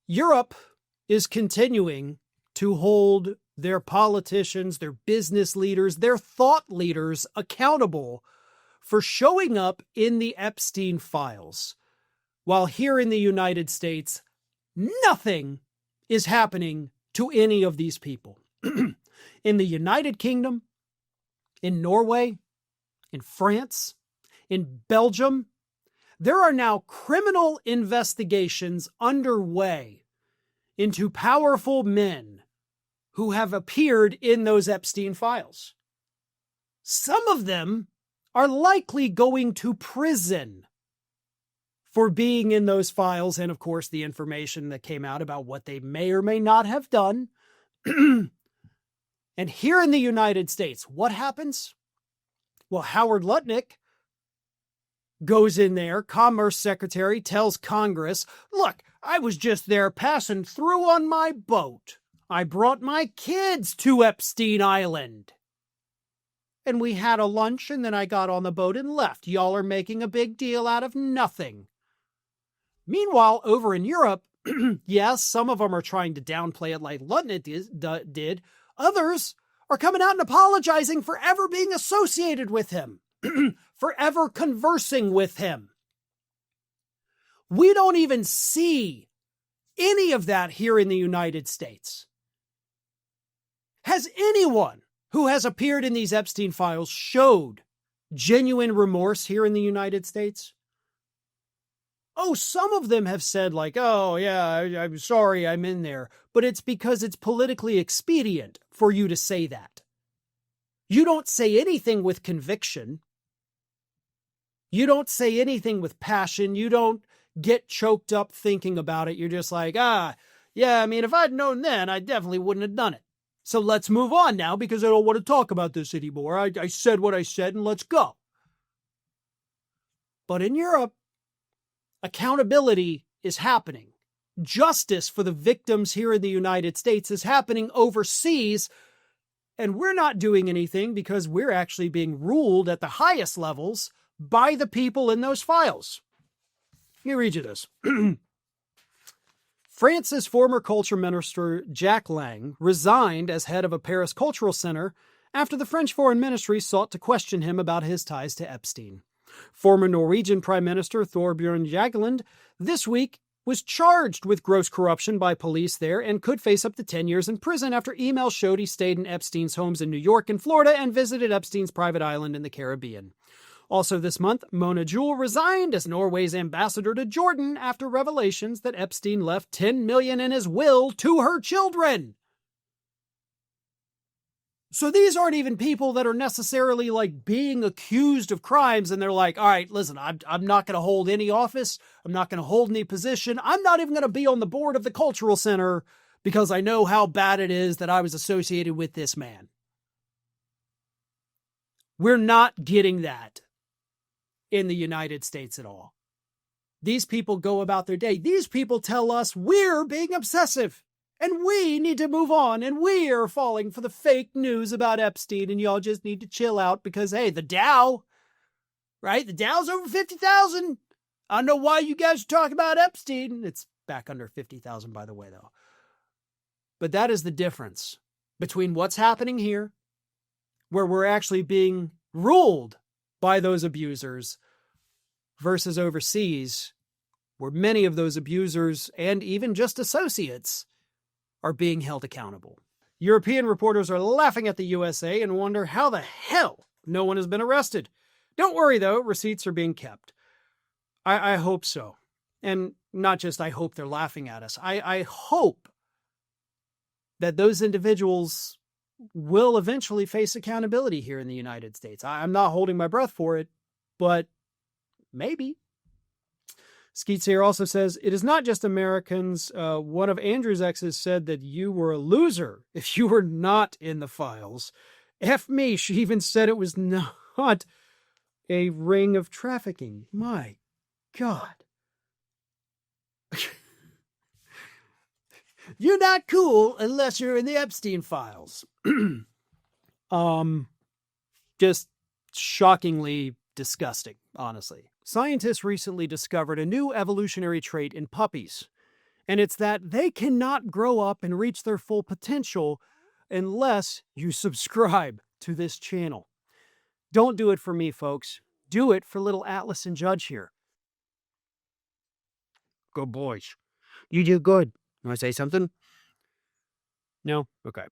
Europe is continuing to hold their politicians, their business leaders, their thought leaders accountable for showing up in the Epstein files. While here in the United States, nothing is happening to any of these people. In the United Kingdom, in Norway, in France, in Belgium, there are now criminal investigations underway into powerful men who have appeared in those Epstein files. Some of them are likely going to prison for being in those files, and of course the information that came out about what they may or may not have done. And here in the United States, what happens? Well, Howard Lutnick goes in there, Commerce Secretary, tells Congress, look, I was just there passing through on my boat. I brought my kids to Epstein Island. And we had a lunch, and then I got on the boat and left. Y'all are making a big deal out of nothing. Meanwhile, over in Europe, yes, some of them are trying to downplay it like Lutnick did. Others are coming out and apologizing for ever being associated with him, for ever conversing with him. We don't even see any of that here in the United States. Has anyone who has appeared in these Epstein files showed genuine remorse here in the United States? Oh, some of them have said like, oh yeah, I'm sorry I'm in there, but it's because it's politically expedient for you to say that. You don't say anything with conviction. You don't say anything with passion. You don't get choked up thinking about it. You're just like, yeah, I mean, if I'd known then, I definitely wouldn't have done it. So let's move on now because I don't want to talk about this anymore. I said what I said and let's go. But in Europe, accountability is happening. Justice for the victims here in the United States is happening overseas, and we're not doing anything because we're actually being ruled at the highest levels by the people in those files. Let me read you this. France's former culture minister Jacques Lang resigned as head of a Paris cultural center after the French foreign ministry sought to question him about his ties to Epstein. Former Norwegian Prime Minister Thorbjørn Jagland this week was charged with gross corruption by police there and could face up to 10 years in prison after emails showed he stayed in Epstein's homes in New York and Florida and visited Epstein's private island in the Caribbean. Also this month, Mona Juul resigned as Norway's ambassador to Jordan after revelations that Epstein left $10 million in his will to her children. So these aren't even people that are necessarily like being accused of crimes and they're like, all right, listen, I'm not going to hold any office. I'm not going to hold any position. I'm not even going to be on the board of the cultural center because I know how bad it is that I was associated with this man. We're not getting that in the United States at all. These people go about their day. These people tell us we're being obsessive. And we need to move on, and we are falling for the fake news about Epstein, and y'all just need to chill out because, hey, the Dow, right? The Dow's over 50,000. I don't know why you guys are talking about Epstein. It's back under 50,000, by the way, though. But that is the difference between what's happening here, where we're actually being ruled by those abusers, versus overseas, where many of those abusers and even just associates are being held accountable. European reporters are laughing at the USA and wonder how the hell no one has been arrested. Don't worry, though, receipts are being kept. I hope so. And not just I hope they're laughing at us. I hope that those individuals will eventually face accountability here in the United States. I'm not holding my breath for it, but maybe. Skeets here also says, it is not just Americans. One of Andrew's exes said that you were a loser if you were not in the files. F me, she even said it was not a ring of trafficking. My God. You're not cool unless you're in the Epstein files. Just shockingly disgusting, honestly. Scientists recently discovered a new evolutionary trait in puppies. And it's that they cannot grow up and reach their full potential unless you subscribe to this channel. Don't do it for me, folks. Do it for little Atlas and Judge here. Good boys. You do good. You want to say something? No? Okay.